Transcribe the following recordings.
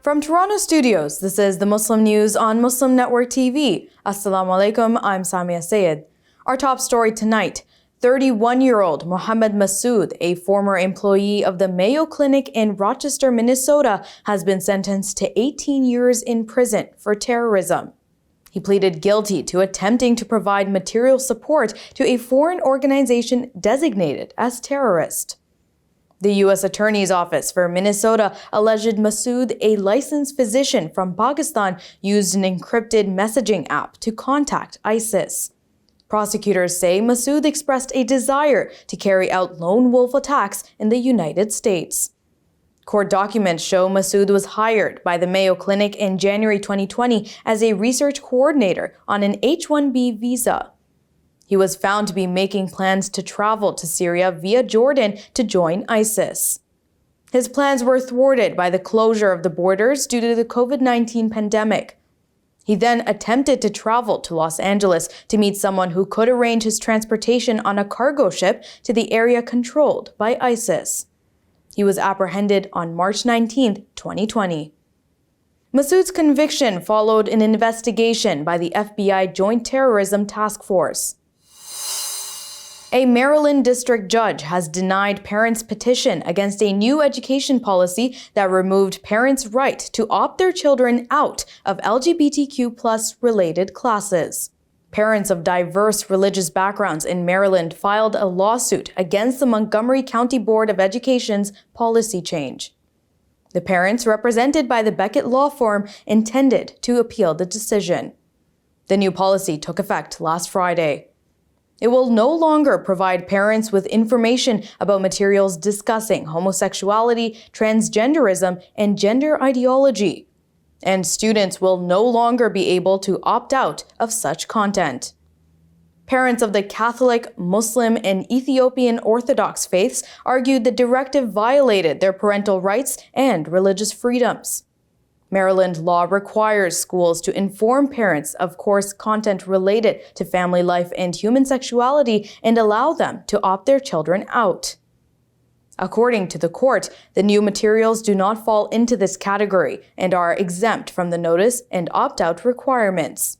From Toronto studios, this is the Muslim News on Muslim Network TV. Assalamu alaikum, I'm Saamiyah Syed. Our top story tonight, 31-year-old Mohammed Masood, a former employee of the Mayo Clinic in Rochester, Minnesota, has been sentenced to 18 years in prison for terrorism. He pleaded guilty to attempting to provide material support to a foreign organization designated as terrorist. The U.S. Attorney's Office for Minnesota alleged Masood, a licensed physician from Pakistan, used an encrypted messaging app to contact ISIS. Prosecutors say Masood expressed a desire to carry out lone wolf attacks in the United States. Court documents show Masood was hired by the Mayo Clinic in January 2020 as a research coordinator on an H-1B visa. He was found to be making plans to travel to Syria via Jordan to join ISIS. His plans were thwarted by the closure of the borders due to the COVID-19 pandemic. He then attempted to travel to Los Angeles to meet someone who could arrange his transportation on a cargo ship to the area controlled by ISIS. He was apprehended on March 19, 2020. Masood's conviction followed an investigation by the FBI Joint Terrorism Task Force. A Maryland district judge has denied parents' petition against a new education policy that removed parents' right to opt their children out of LGBTQ+ related classes. Parents of diverse religious backgrounds in Maryland filed a lawsuit against the Montgomery County Board of Education's policy change. The parents, represented by the Beckett Law Firm, intended to appeal the decision. The new policy took effect last Friday. It will no longer provide parents with information about materials discussing homosexuality, transgenderism, and gender ideology. And students will no longer be able to opt out of such content. Parents of the Catholic, Muslim, and Ethiopian Orthodox faiths argued the directive violated their parental rights and religious freedoms. Maryland law requires schools to inform parents of course content related to family life and human sexuality and allow them to opt their children out. According to the court, the new materials do not fall into this category and are exempt from the notice and opt-out requirements.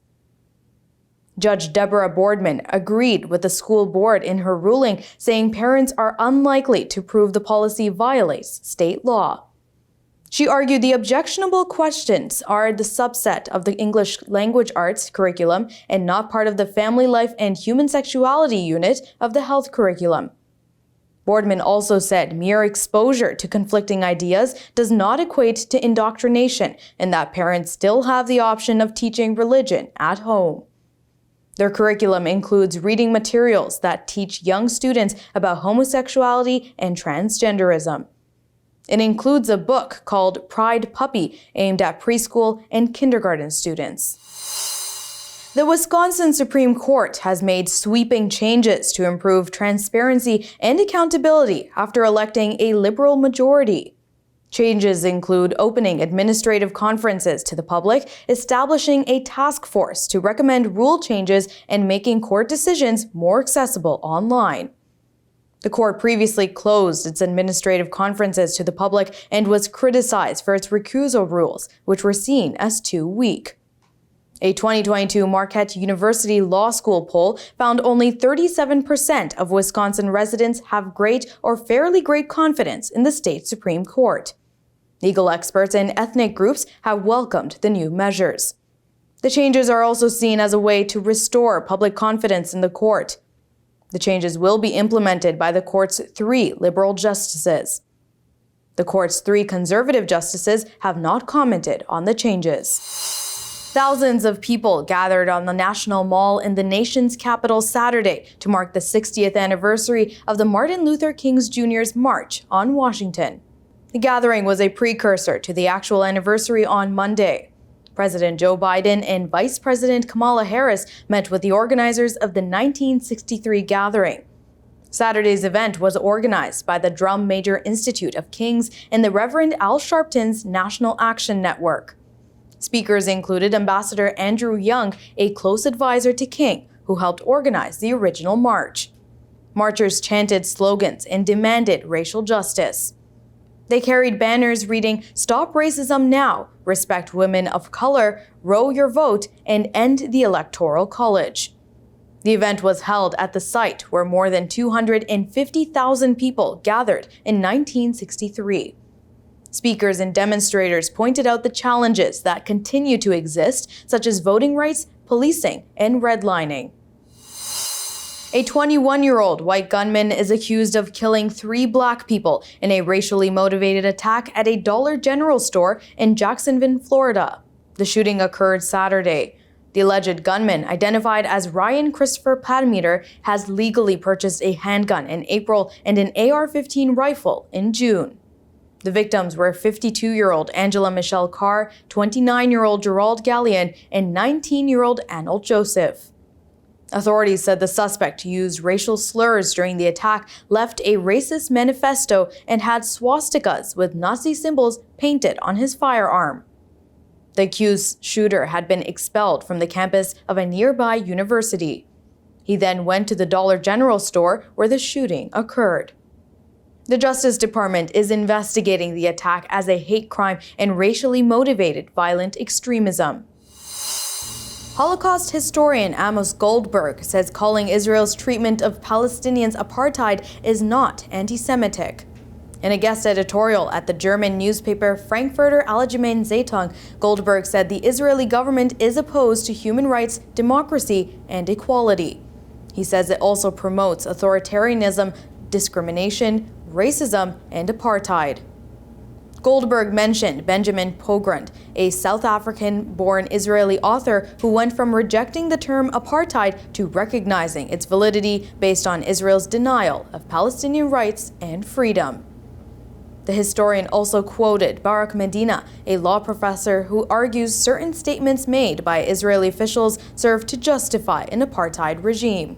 Judge Deborah Boardman agreed with the school board in her ruling, saying parents are unlikely to prove the policy violates state law. She argued the objectionable questions are the subset of the English language arts curriculum and not part of the family life and human sexuality unit of the health curriculum. Boardman also said mere exposure to conflicting ideas does not equate to indoctrination and that parents still have the option of teaching religion at home. Their curriculum includes reading materials that teach young students about homosexuality and transgenderism. It includes a book called Pride Puppy, aimed at preschool and kindergarten students. The Wisconsin Supreme Court has made sweeping changes to improve transparency and accountability after electing a liberal majority. Changes include opening administrative conferences to the public, establishing a task force to recommend rule changes, and making court decisions more accessible online. The court previously closed its administrative conferences to the public and was criticized for its recusal rules, which were seen as too weak. A 2022 Marquette University Law School poll found only 37% of Wisconsin residents have great or fairly great confidence in the state Supreme Court. Legal experts and ethnic groups have welcomed the new measures. The changes are also seen as a way to restore public confidence in the court. The changes will be implemented by the court's 3 liberal justices. The court's 3 conservative justices have not commented on the changes. Thousands of people gathered on the National Mall in the nation's capital Saturday to mark the 60th anniversary of the Martin Luther King Jr.'s March on Washington. The gathering was a precursor to the actual anniversary on Monday. President Joe Biden and Vice President Kamala Harris met with the organizers of the 1963 gathering. Saturday's event was organized by the Drum Major Institute of Kings and the Reverend Al Sharpton's National Action Network. Speakers included Ambassador Andrew Young, a close advisor to King, who helped organize the original march. Marchers chanted slogans and demanded racial justice. They carried banners reading, "Stop racism now, respect women of color, row your vote, and end the Electoral College." The event was held at the site where more than 250,000 people gathered in 1963. Speakers and demonstrators pointed out the challenges that continue to exist, such as voting rights, policing, and redlining. A 21-year-old white gunman is accused of killing 3 black people in a racially motivated attack at a Dollar General store in Jacksonville, Florida. The shooting occurred Saturday. The alleged gunman, identified as Ryan Christopher Padmeter, has legally purchased a handgun in April and an AR-15 rifle in June. The victims were 52-year-old Angela Michelle Carr, 29-year-old Gerald Gallion, and 19-year-old Arnold Joseph. Authorities said the suspect used racial slurs during the attack, left a racist manifesto, and had swastikas with Nazi symbols painted on his firearm. The accused shooter had been expelled from the campus of a nearby university. He then went to the Dollar General store where the shooting occurred. The Justice Department is investigating the attack as a hate crime and racially motivated violent extremism. Holocaust historian Amos Goldberg says calling Israel's treatment of Palestinians apartheid is not anti-Semitic. In a guest editorial at the German newspaper Frankfurter Allgemeine Zeitung, Goldberg said the Israeli government is opposed to human rights, democracy, and equality. He says it also promotes authoritarianism, discrimination, racism, and apartheid. Goldberg mentioned Benjamin Pogrund, a South African-born Israeli author who went from rejecting the term apartheid to recognizing its validity based on Israel's denial of Palestinian rights and freedom. The historian also quoted Barak Medina, a law professor who argues certain statements made by Israeli officials serve to justify an apartheid regime.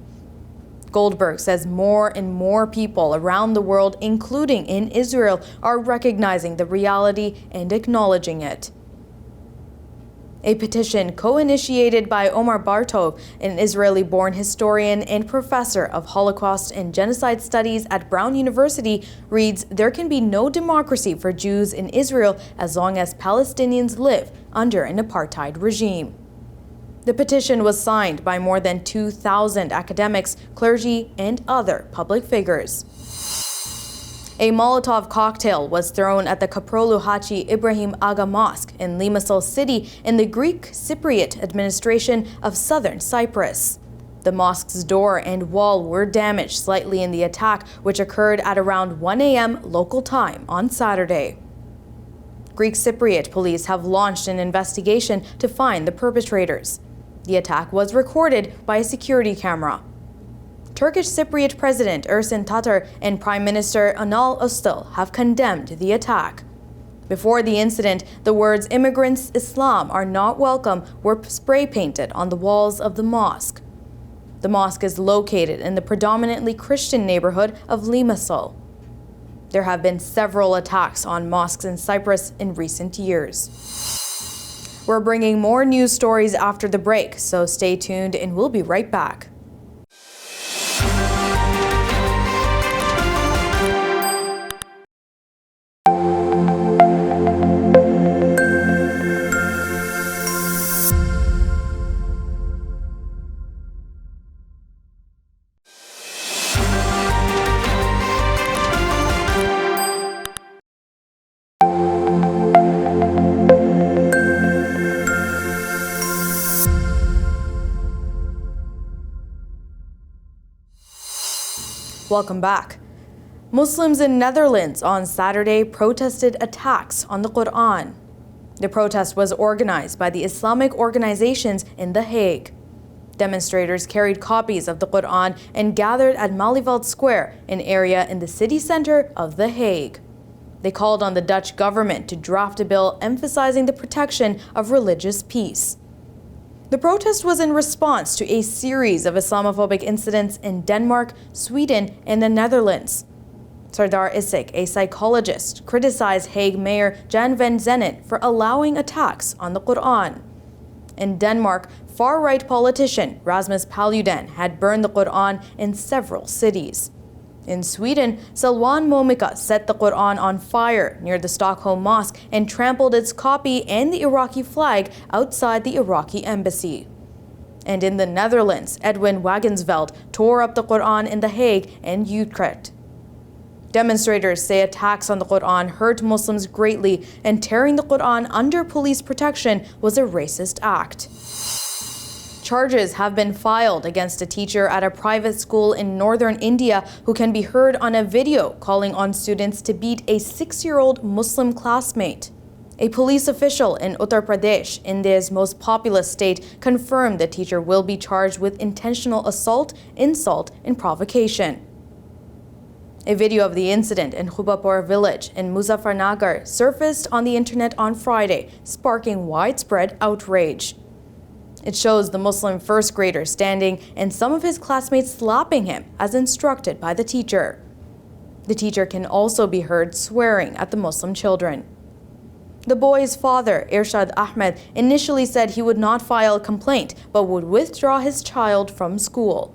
Goldberg says more and more people around the world, including in Israel, are recognizing the reality and acknowledging it. A petition co-initiated by Omar Bartov, an Israeli-born historian and professor of Holocaust and Genocide Studies at Brown University, reads, "There can be no democracy for Jews in Israel as long as Palestinians live under an apartheid regime." The petition was signed by more than 2,000 academics, clergy, and other public figures. A Molotov cocktail was thrown at the Kaprolu Hachi Ibrahim Aga Mosque in Limassol City in the Greek Cypriot administration of southern Cyprus. The mosque's door and wall were damaged slightly in the attack, which occurred at around 1 a.m. local time on Saturday. Greek Cypriot police have launched an investigation to find the perpetrators. The attack was recorded by a security camera. Turkish Cypriot President Ersin Tatar and Prime Minister Anal Ustal have condemned the attack. Before the incident, the words "Immigrants Islam are not welcome" were spray painted on the walls of the mosque. The mosque is located in the predominantly Christian neighborhood of Limassol. There have been several attacks on mosques in Cyprus in recent years. We're bringing more news stories after the break, so stay tuned and we'll be right back. Welcome back. Muslims in Netherlands on Saturday protested attacks on the Quran. The protest was organized by the Islamic organizations in The Hague. Demonstrators carried copies of the Quran and gathered at Malieveld Square, an area in the city center of The Hague. They called on the Dutch government to draft a bill emphasizing the protection of religious peace. The protest was in response to a series of Islamophobic incidents in Denmark, Sweden, and the Netherlands. Sardar Isik, a psychologist, criticized Hague Mayor Jan van Zennen for allowing attacks on the Quran. In Denmark, far-right politician Rasmus Paludan had burned the Quran in several cities. In Sweden, Salwan Momika set the Quran on fire near the Stockholm Mosque and trampled its copy and the Iraqi flag outside the Iraqi embassy. And in the Netherlands, Edwin Wagensveld tore up the Quran in The Hague and Utrecht. Demonstrators say attacks on the Quran hurt Muslims greatly, and tearing the Quran under police protection was a racist act. Charges have been filed against a teacher at a private school in northern India who can be heard on a video calling on students to beat a 6-year-old Muslim classmate. A police official in Uttar Pradesh, India's most populous state, confirmed the teacher will be charged with intentional assault, insult, and provocation. A video of the incident in Khubapur village in Muzaffarnagar surfaced on the internet on Friday, sparking widespread outrage. It shows the Muslim first grader standing and some of his classmates slapping him as instructed by the teacher. The teacher can also be heard swearing at the Muslim children. The boy's father, Irshad Ahmed, initially said he would not file a complaint but would withdraw his child from school.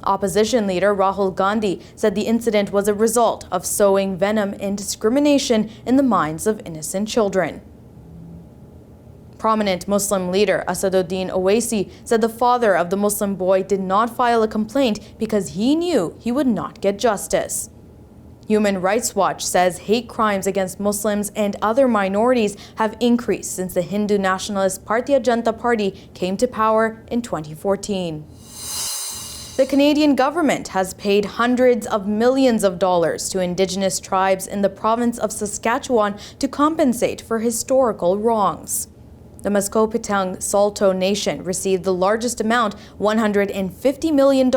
Opposition leader Rahul Gandhi said the incident was a result of sowing venom and discrimination in the minds of innocent children. Prominent Muslim leader Asaduddin Owaisi said the father of the Muslim boy did not file a complaint because he knew he would not get justice. Human Rights Watch says hate crimes against Muslims and other minorities have increased since the Hindu nationalist Bharatiya Janata Party came to power in 2014. The Canadian government has paid hundreds of millions of dollars to Indigenous tribes in the province of Saskatchewan to compensate for historical wrongs. The Musqueam Saulteaux Nation received the largest amount, $150 million,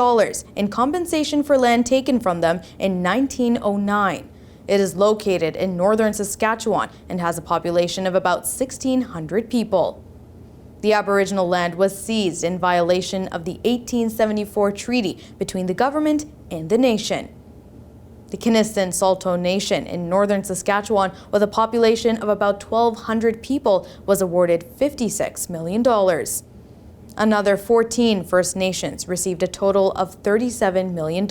in compensation for land taken from them in 1909. It is located in northern Saskatchewan and has a population of about 1,600 people. The Aboriginal land was seized in violation of the 1874 treaty between the government and the nation. The Kiniston Saulteaux Nation in northern Saskatchewan, with a population of about 1,200 people, was awarded $56 million. Another 14 First Nations received a total of $37 million.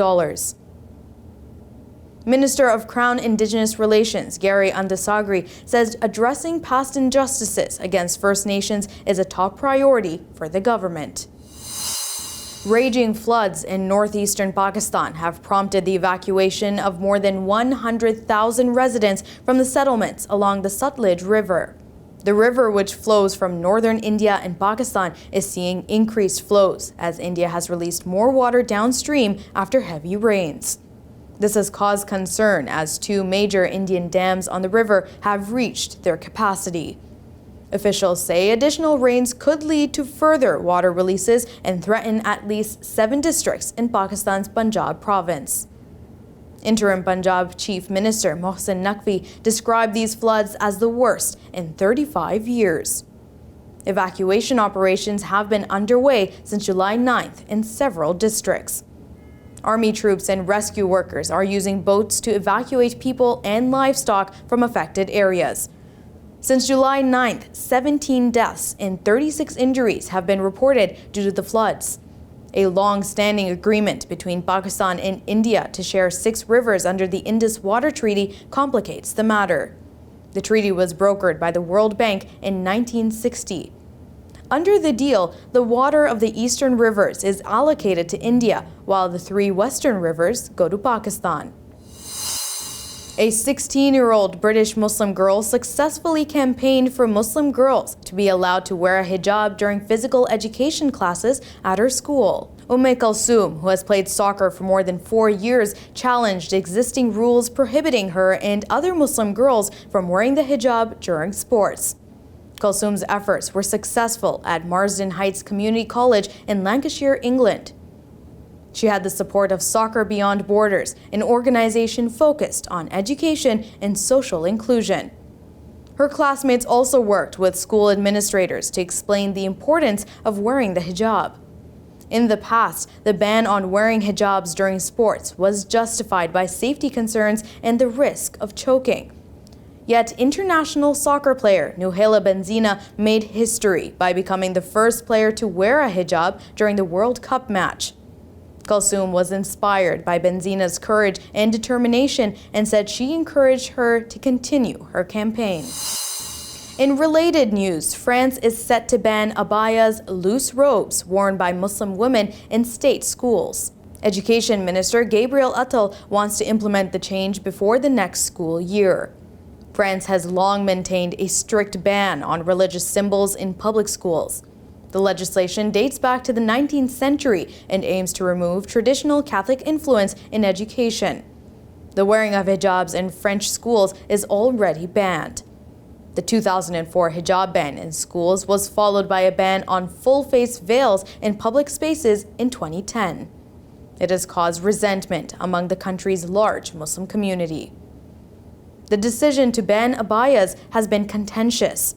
Minister of Crown Indigenous Relations Gary Andasagri says addressing past injustices against First Nations is a top priority for the government. Raging floods in northeastern Pakistan have prompted the evacuation of more than 100,000 residents from the settlements along the Sutlej River. The river, which flows from northern India and Pakistan, is seeing increased flows as India has released more water downstream after heavy rains. This has caused concern as 2 major Indian dams on the river have reached their capacity. Officials say additional rains could lead to further water releases and threaten at least 7 districts in Pakistan's Punjab province. Interim Punjab Chief Minister Mohsin Naqvi described these floods as the worst in 35 years. Evacuation operations have been underway since July 9th in several districts. Army troops and rescue workers are using boats to evacuate people and livestock from affected areas. Since July 9th, 17 deaths and 36 injuries have been reported due to the floods. A long-standing agreement between Pakistan and India to share 6 rivers under the Indus Water Treaty complicates the matter. The treaty was brokered by the World Bank in 1960. Under the deal, the water of the eastern rivers is allocated to India, while the 3 western rivers go to Pakistan. A 16-year-old British Muslim girl successfully campaigned for Muslim girls to be allowed to wear a hijab during physical education classes at her school. Kulsum, who has played soccer for more than 4 years, challenged existing rules prohibiting her and other Muslim girls from wearing the hijab during sports. Kulsum's efforts were successful at Marsden Heights Community College in Lancashire, England. She had the support of Soccer Beyond Borders, an organization focused on education and social inclusion. Her classmates also worked with school administrators to explain the importance of wearing the hijab. In the past, the ban on wearing hijabs during sports was justified by safety concerns and the risk of choking. Yet international soccer player Nuhaila Benzina made history by becoming the first player to wear a hijab during the World Cup match. Kulsum was inspired by Benzina's courage and determination and said she encouraged her to continue her campaign. In related news, France is set to ban Abayas, loose robes worn by Muslim women in state schools. Education Minister Gabriel Attal wants to implement the change before the next school year. France has long maintained a strict ban on religious symbols in public schools. The legislation dates back to the 19th century and aims to remove traditional Catholic influence in education. The wearing of hijabs in French schools is already banned. The 2004 hijab ban in schools was followed by a ban on full-face veils in public spaces in 2010. It has caused resentment among the country's large Muslim community. The decision to ban abayas has been contentious.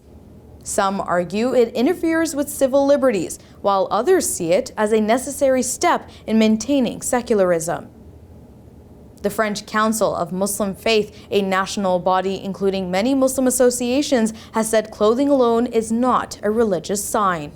Some argue it interferes with civil liberties, while others see it as a necessary step in maintaining secularism. The French Council of Muslim Faith, a national body including many Muslim associations, has said clothing alone is not a religious sign.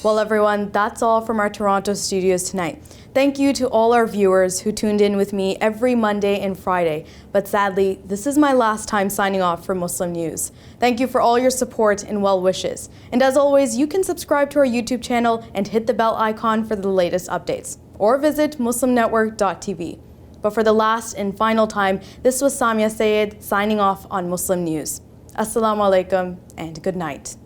Well, everyone, that's all from our Toronto studios tonight. Thank you to all our viewers who tuned in with me every Monday and Friday. But sadly, this is my last time signing off for Muslim News. Thank you for all your support and well wishes. And as always, you can subscribe to our YouTube channel and hit the bell icon for the latest updates, or visit muslimnetwork.tv. But for the last and final time, this was Saamiyah Syed signing off on Muslim News. Assalamu alaikum and good night.